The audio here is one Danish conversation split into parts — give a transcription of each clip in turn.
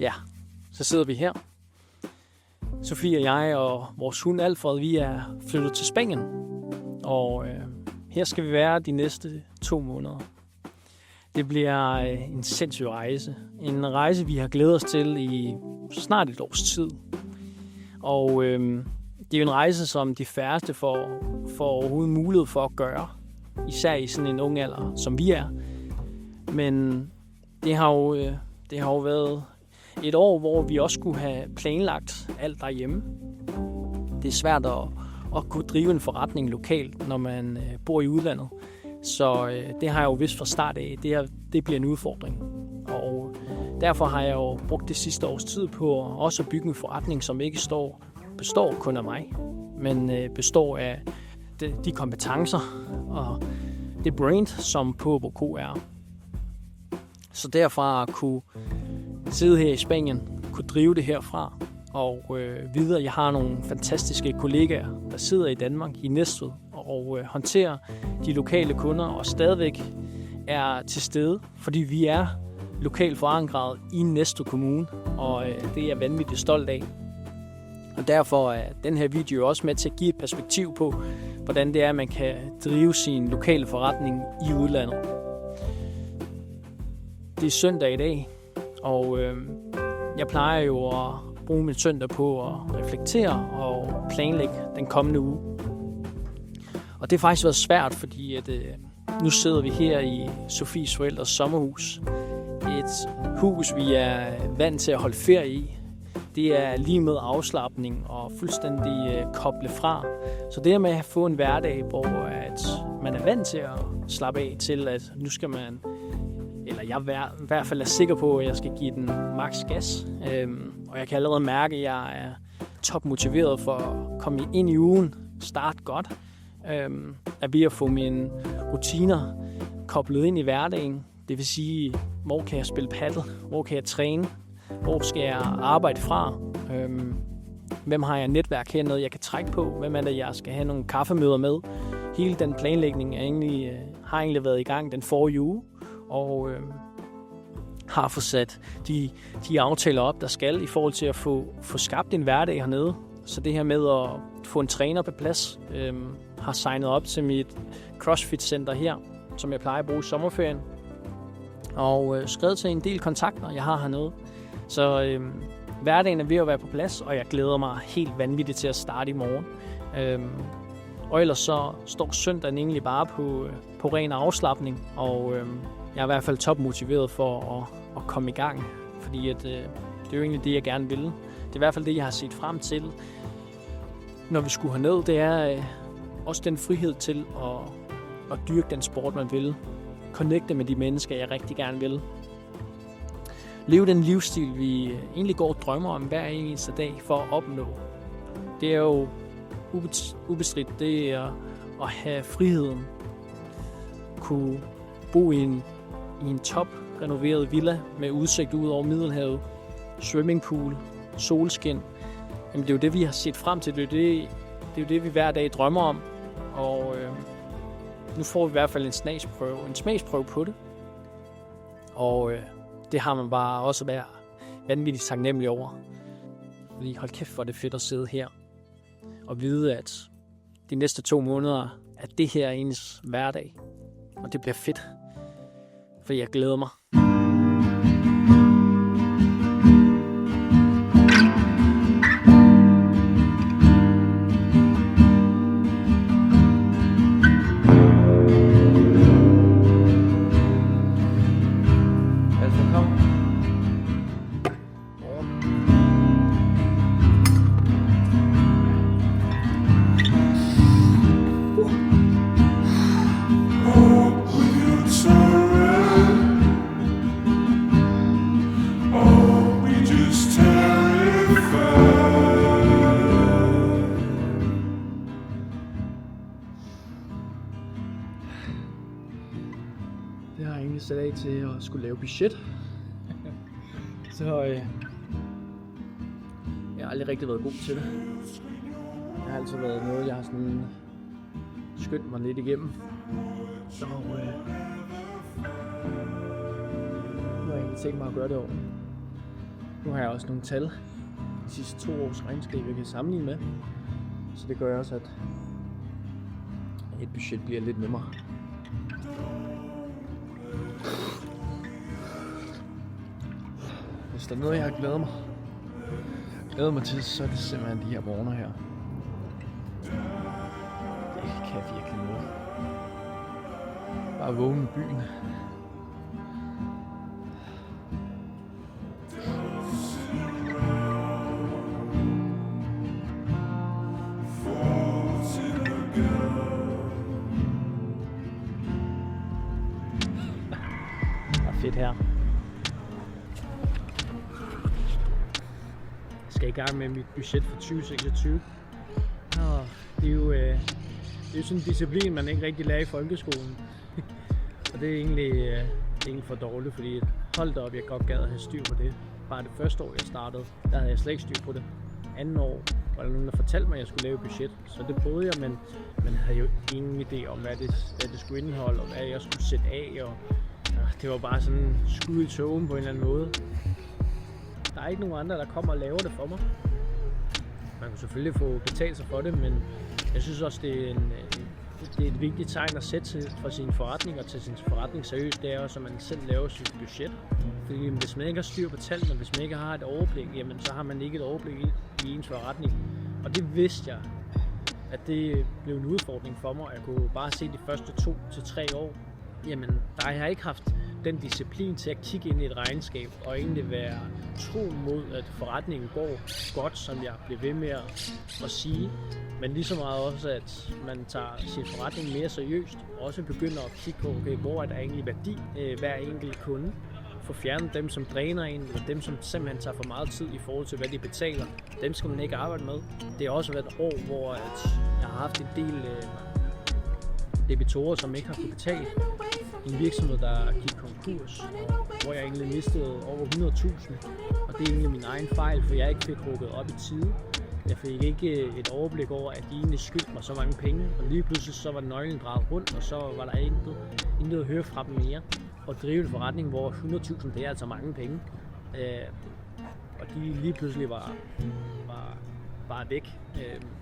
ja, så sidder vi her. Sofie og jeg og vores hund Alfred, vi er flyttet til Spanien. Og her skal vi være de næste 2 måneder. Det bliver en sindssyg rejse. En rejse, vi har glædet os til i snart et års tid. Og det er jo en rejse, som de færreste får overhovedet mulighed for at gøre. Især i sådan en ung alder, som vi er. Men det har jo været et år, hvor vi også skulle have planlagt alt derhjemme. Det er svært at kunne drive en forretning lokalt, når man bor i udlandet. Så det har jeg jo vidst fra start af. Det bliver en udfordring. Og derfor har jeg jo brugt det sidste års tid på også at bygge en forretning, som ikke består kun af mig, men består af de kompetencer og det brand, som Paarup & Co. er. Så derfra at kunne sidde her i Spanien, kunne drive det herfra, og videre, jeg har nogle fantastiske kollegaer, der sidder i Danmark, i Næstved, og håndterer de lokale kunder, og stadigvæk er til stede, fordi vi er lokalt forankret i Næstved Kommune, og det er jeg vanvittigt stolt af. Og derfor er den her video også med til at give et perspektiv på, hvordan det er, at man kan drive sin lokale forretning i udlandet. Det er søndag i dag, og jeg plejer jo at bruge min søndag på at reflektere og planlægge den kommende uge. Og det har faktisk været svært, fordi at, nu sidder vi her i Sofies forældres sommerhus. Et hus, vi er vant til at holde ferie i. Det er lige med afslapning og fuldstændig koble fra. Så det med at få en hverdag, hvor at man er vant til at slappe af til, at nu skal man, eller jeg i hvert fald er sikker på, at jeg skal give den maks gas. Og jeg kan allerede mærke, at jeg er topmotiveret for at komme ind i ugen, starte godt. At ved at få mine rutiner koblet ind i hverdagen. Det vil sige, hvor kan jeg spille paddle, hvor kan jeg træne, hvor skal jeg arbejde fra, hvem har jeg netværk hernede, jeg kan trække på, hvem er det, jeg skal have nogle kaffemøder med. Hele den planlægning har egentlig været i gang den forrige uge, og har fået sat de aftaler op, der skal i forhold til at få skabt en hverdag hernede. Så det her med at få en træner på plads, har signet op til mit CrossFit-center her, som jeg plejer at bruge i sommerferien. Og skrevet til en del kontakter, jeg har hernede. Så hverdagen er ved at være på plads, og jeg glæder mig helt vanvittigt til at starte i morgen. Og ellers så står søndagen egentlig bare på ren afslapning, og jeg er i hvert fald topmotiveret for at komme i gang, fordi at, det er jo egentlig det, jeg gerne vil. Det er i hvert fald det, jeg har set frem til, når vi skulle herned. Det er også den frihed til at dyrke den sport, man vil. Connecte med de mennesker, jeg rigtig gerne vil. Leve den livsstil, vi egentlig går og drømmer om hver eneste dag for at opnå. Det er jo ubestridt, det er at have friheden. Kunne bo i en top renoveret villa med udsigt ud over Middelhavet, swimmingpool, solskin. Jamen, det er jo det, vi har set frem til. Det er jo det, vi hver dag drømmer om. Og nu får vi i hvert fald en smagsprøve på det. Og det har man bare også været vanvittigt taknemmelig over. Fordi hold kæft, hvor det fedt at sidde her og vide, at de næste 2 måneder, at det her er ens hverdag. Og det bliver fedt, fordi jeg glæder mig. Det har jeg egentlig sat af til at skulle lave budget. Så jeg har aldrig rigtig været god til det. Jeg har altid været noget, jeg har sådan skyndt mig lidt igennem. Så nu har jeg egentlig tænkt mig at gøre det over. Nu har jeg også nogle tal de sidste 2 års regnskab, jeg kan sammenligne med. Så det gør også, at et budget bliver lidt nemmere. Hvis der er noget, jeg har glædet mig til, så er det simpelthen de her morgener her. Det kan virkelig noget. Bare vågne i byen. Fedt her. Jeg skal i gang med mit budget for 2026. Og det er jo sådan en disciplin, man ikke rigtig lærer i folkeskolen. Og det er egentlig for dårligt, fordi hold da op, jeg godt gad at have styr på det. Bare det første år, jeg startede, der havde jeg slet ikke styr på det. Andet år var der nogen, der fortalte mig, at jeg skulle lave budget. Så det prøvede jeg, men man havde jo ingen idé om, hvad det skulle indeholde, og hvad jeg skulle sætte af. Og det var bare sådan skud i togen på en eller anden måde. Der er ikke nogen andre, der kommer og laver det for mig. Man kan selvfølgelig få betalt sig for det, men jeg synes også, det er et vigtigt tegn at sætte for sin forretning og til sin forretning seriøst. Det er også, at man selv laver sit budget. Fordi hvis man ikke har styr på tallene, hvis man ikke har et overblik, jamen så har man ikke et overblik i ens forretning. Og det vidste jeg, at det blev en udfordring for mig. Jeg kunne bare se de første 2 til 3 år. Jamen, der har jeg ikke haft den disciplin til at kigge ind i et regnskab og egentlig være tro mod, at forretningen går godt, som jeg blev ved med at sige. Men lige så meget også, at man tager sin forretning mere seriøst og også begynder at kigge på, okay, hvor er der egentlig værdi hver enkelt kunde. Få fjernet dem, som dræner en, eller dem, som simpelthen tager for meget tid i forhold til, hvad de betaler. Dem skal man ikke arbejde med. Det har også været et år, hvor jeg har haft en del debitorer, som ikke har kunnet betale. En virksomhed, der gik konkurs, hvor jeg egentlig mistede over 100.000. Og det er egentlig min egen fejl, for jeg ikke fik rukket op i tide. Jeg fik ikke et overblik over, at de egentlig skyldte mig så mange penge. Og lige pludselig så var nøglen drejet rundt, og så var der intet at høre fra dem mere. Og drive en forretning, hvor 100.000, det er altså mange penge. Og de lige pludselig var væk,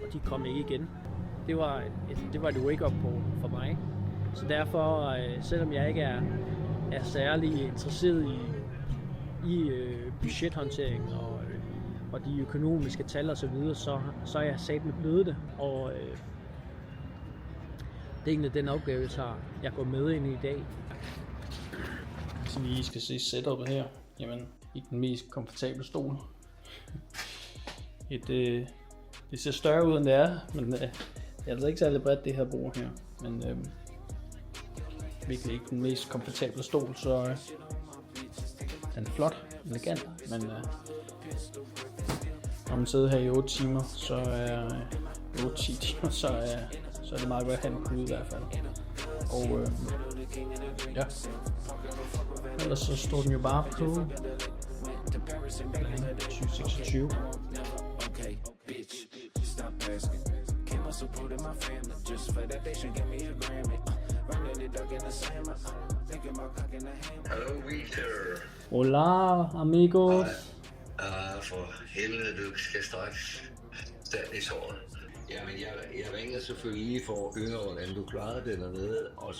og de kom ikke igen. Det var et wake-up call for mig. Så derfor, selvom jeg ikke er særlig interesseret i budgethåndtering og de økonomiske tal og så videre, så er jeg sat med blevet det. Og det er egentlig den opgave, jeg går med ind i dag. Hvis I skal se setupet her, jamen i den mest komfortable stol. Det ser større ud end det er, men det er altså ikke særlig bredt det her bord her. Men virkelig ikke den mest komfortable stol, så den er flot, elegant, men når man sidder her i 8 timer, så er 8-10 timer, så er det meget godt at have en pude i hvert fald. Og ja, ellers så står den jo bare på 2026. Hallo Victor. Hola amigos. For helvede, du skal straks starte i såren. Jamen, jeg ringer selvfølgelig lige for at høre, hvordan du klarede det dernede, og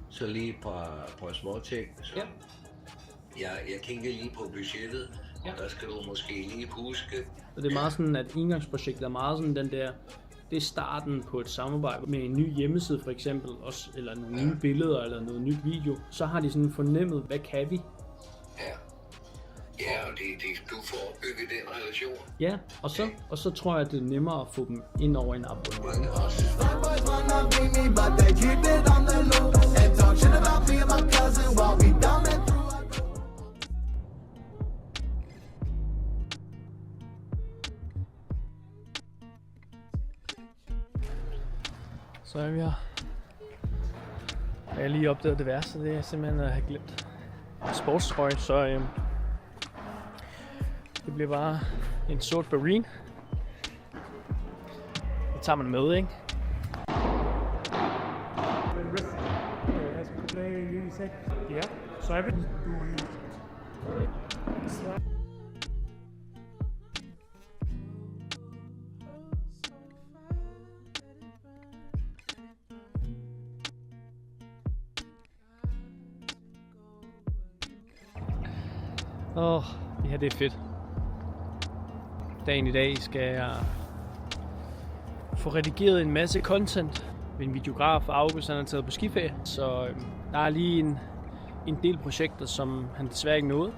så lige et par små ting. Så Ja. Jeg kigger lige på budgettet, og der skal du måske lige huske. Og det er meget sådan, at indgangsprojektet er meget sådan den der, det er starten på et samarbejde med en ny hjemmeside for eksempel, også, eller nogle nye billeder eller noget nyt video. Så har de sådan fornemmet, hvad kan vi? Ja, og du får bygget den relation. Ja, og så tror jeg, at det er nemmere at få dem ind over en abonnement. Så er vi her. Jeg har lige opdaget det værste, det er simpelthen at have glemt sportstrøje, så det bliver bare en sort Barine. Det tager man med, ikke? Yeah, so everything. Det her det er fedt. Dagen i dag skal jeg få redigeret en masse content. Min videograf August han er taget på skiferie, så der er lige en del projekter, som han desværre ikke nåede.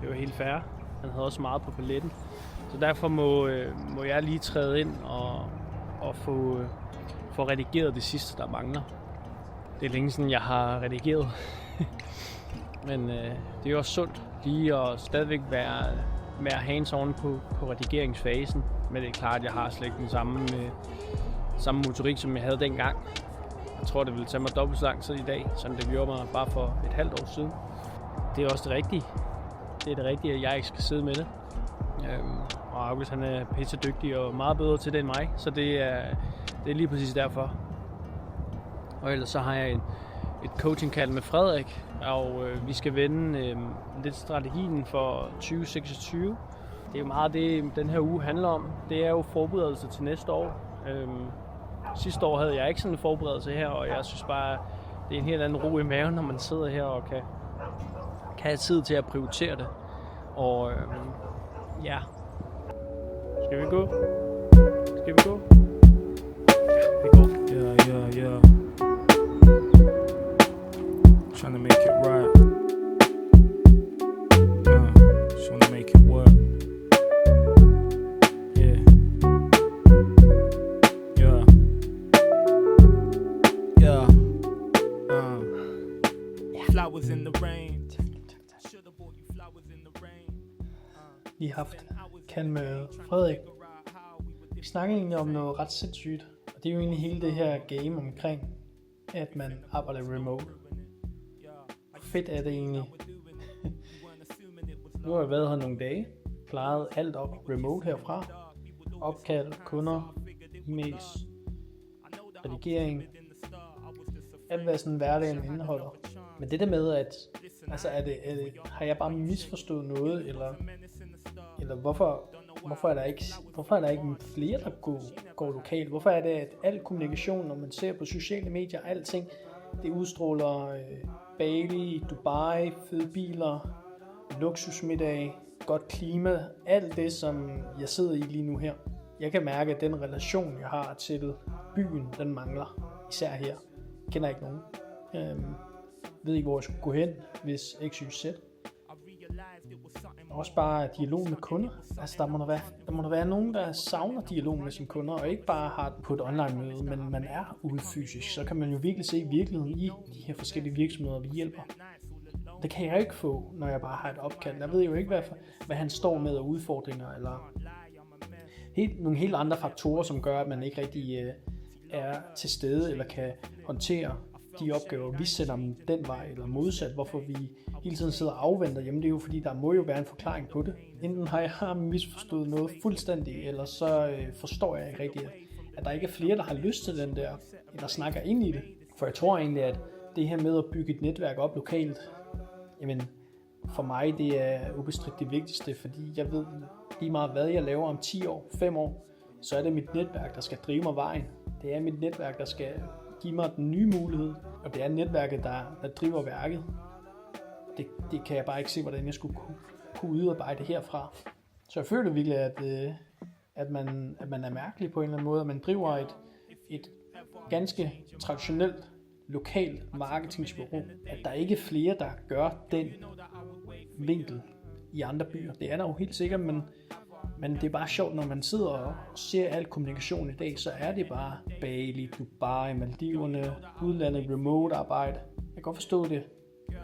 Det var helt fair. Han havde også meget på paletten. Så derfor må jeg lige træde ind og få redigeret det sidste, der mangler. Det er længe siden, jeg har redigeret. Men det er jo også sundt lige at stadigvæk være hands-on på redigeringsfasen. Men det er klart, at jeg har slet ikke den samme motorik, som jeg havde dengang. Jeg tror, det ville tage mig dobbelt så lang tid i dag, som det gjorde mig bare for et halvt år siden. Det er også det rigtige. Det er det rigtige, at jeg ikke skal sidde med det. Og August han er pisse dygtig og meget bedre til det end mig, så det er lige præcis derfor. Og ellers så har jeg et coaching-kald med Frederik, og vi skal vende lidt strategien for 2026. Det er jo meget det, den her uge handler om. Det er jo forberedelse til næste år. Sidste år havde jeg ikke sådan en forberedelse her, og jeg synes bare, det er en helt anden ro i maven, når man sidder her og kan have tid til at prioritere det. Og ja. Skal vi gå? Skal vi gå? Vi går. Yeah. Trying to make it right. Just wanna make it work. Yeah. Flowers in the rain. Should've bought you flowers in the rain. Vi har haft kald med Frederik. Vi snakker egentlig om noget ret sindssygt, og det er jo egentlig hele det her game omkring, at man arbejder remote. Hvor fedt er det egentlig? Nu har jeg været her nogle dage, klaret alt op remote herfra. Opkald, kunder, e-mails, redigering, alt hvad sådan hverdagen indeholder. Men det der med, at altså har jeg bare misforstået noget, eller hvorfor er der ikke flere, der går lokalt? Hvorfor er det, at al kommunikation, når man ser på sociale medier, alting, det udstråler Bali, Dubai, fede biler, luksusmiddag, godt klima, alt det, som jeg sidder i lige nu her. Jeg kan mærke, at den relation, jeg har til byen, den mangler, især her. Jeg kender ikke nogen. Ved ikke, hvor jeg skulle gå hen, hvis XYZ. Også bare dialog med kunder. Altså, der må være nogen, der savner dialog med sine kunder, og ikke bare har det på et online-møde, men man er ude fysisk. Så kan man jo virkelig se virkeligheden i de her forskellige virksomheder, vi hjælper. Det kan jeg ikke få, når jeg bare har et opkald. Jeg ved jo ikke, hvad han står med af udfordringer, eller nogle helt andre faktorer, som gør, at man ikke rigtig er til stede, eller kan håndtere de opgaver, vi sender dem den vej, eller modsat, hvorfor vi hele tiden sidder og afventer. Jamen det er jo fordi, der må jo være en forklaring på det. Enten har jeg misforstået noget fuldstændig, eller så forstår jeg ikke rigtigt, at der ikke er flere, der har lyst til den der, eller snakker ind i det. For jeg tror egentlig, at det her med at bygge et netværk op lokalt, jamen for mig, det er ubestridt det vigtigste, fordi jeg ved lige meget, hvad jeg laver om 10 år, 5 år, så er det mit netværk, der skal drive mig vejen. Det er mit netværk, der skal give mig den nye mulighed, og det er netværket, der driver værket. Det kan jeg bare ikke se, hvordan jeg skulle kunne udarbejde herfra. Så jeg føler virkelig, at man er mærkelig på en eller anden måde, at man driver et ganske traditionelt lokalt marketingsbureau, at der ikke er flere, der gør den vinkel i andre byer. Det er der jo helt sikkert, men det er bare sjovt, når man sidder og ser al kommunikation i dag, så er det bare Bali, Dubai, Maldiverne, udlandet, remote arbejde. Jeg kan godt forstå det.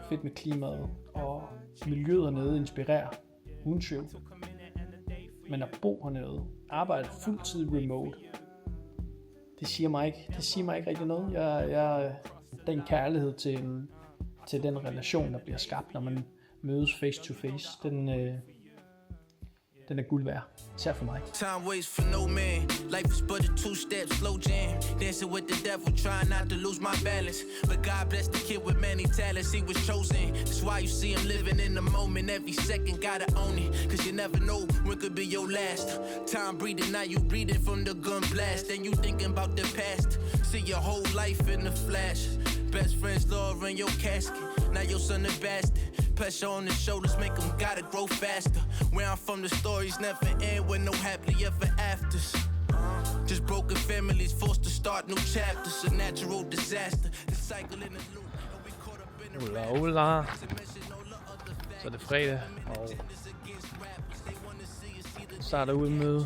Fedt med klimaet og miljøet hernede inspirerer, uden tvivl. Men at bo hernede, arbejde fuldtid remote, det siger mig ikke rigtig noget. Den kærlighed til den relation, der bliver skabt, når man mødes face to face, den er guld værd, især for mig. Time waits for no man. Life is but a two-step slow jam. Dancing with the devil, trying not to lose my balance. But God bless the kid with many talents, he was chosen. That's why you see him living in the moment. Every second gotta own it, cause you never know when could be your last. Time breathing, now you breathing from the gun blast. And you thinking about the past, see your whole life in the flash. Best friends lower in your casket. Now your son a bastard. Pressure on the shoulders make him gotta grow faster. Where I'm from, the stories never end with no happily ever afters. Just broken families forced to start new chapters. A natural disaster. The cycle in the loop. Hola. Så er det fredag, og starter ud med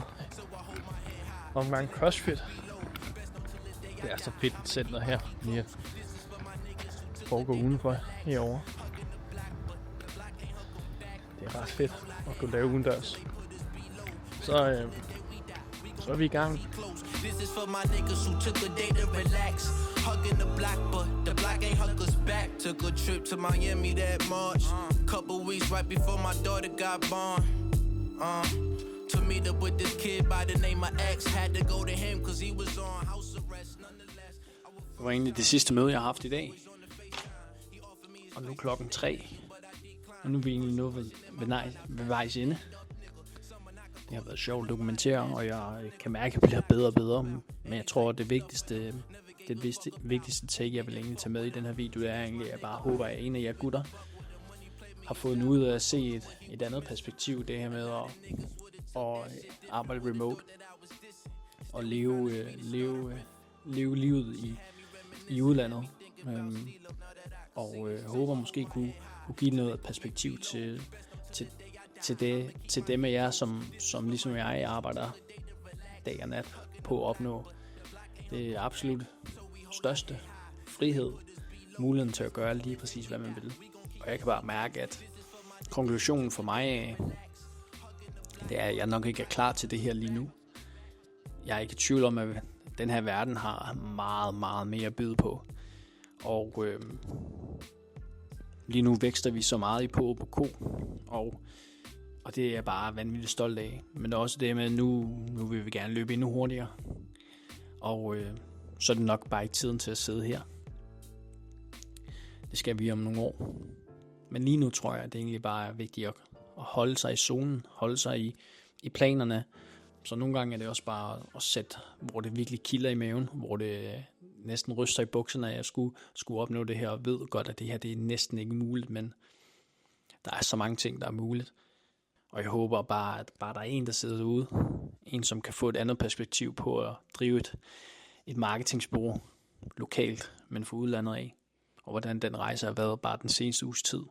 omgang CrossFit. Det er så fedt et center her, lige foregår udenfor herovre. Det er ret fedt at kunne lave udendørs. Så er vi i gang. This is for my niggas who took a day to relax. Hugging the block, but the block ain't hug us back. Took a trip to Miami that March. Couple weeks right before my daughter got born. To meet up with this kid by the name of X. Had to go to him cause he was on house arrest. Nonetheless, Det var egentlig det sidste møde, jeg har haft i dag. Og nu er klokken 3. Og nu er vi egentlig nået ved vejs ende. Det har været sjovt at dokumentere, og jeg kan mærke, at jeg bliver bedre og bedre. Men jeg tror, at det vigtigste take, jeg vil egentlig tage med i den her video, det er egentlig, at jeg bare håber, at en af jer gutter har fået ud af at se et andet perspektiv. Det her med at arbejde remote og leve livet i udlandet. Og håber måske kunne give noget perspektiv til dem af jer, som ligesom jeg arbejder dag og nat på at opnå det absolut største frihed, muligheden til at gøre lige præcis, hvad man vil. Og jeg kan bare mærke, at konklusionen for mig det er, at jeg nok ikke er klar til det her lige nu. Jeg er ikke i tvivl om, at den her verden har meget, meget mere at byde på. Og lige nu vækster vi så meget i på ko, og det er jeg bare vanvittigt stolt af. Men også det med, at nu vil vi gerne løbe endnu hurtigere. Og så er det nok bare ikke tiden til at sidde her. Det skal vi om nogle år. Men lige nu tror jeg, at det egentlig bare er vigtigt at holde sig i zonen, holde sig i planerne. Så nogle gange er det også bare at sætte, hvor det virkelig kilder i maven, hvor det næsten ryster i bukserne, at jeg skulle opnå det her, og ved godt, at det her det er næsten ikke muligt, men der er så mange ting, der er muligt. Og jeg håber bare, at der er en, der sidder derude, en, som kan få et andet perspektiv på at drive et marketingsbureau lokalt, men for udlandet af, og hvordan den rejse har været bare den seneste uges tid.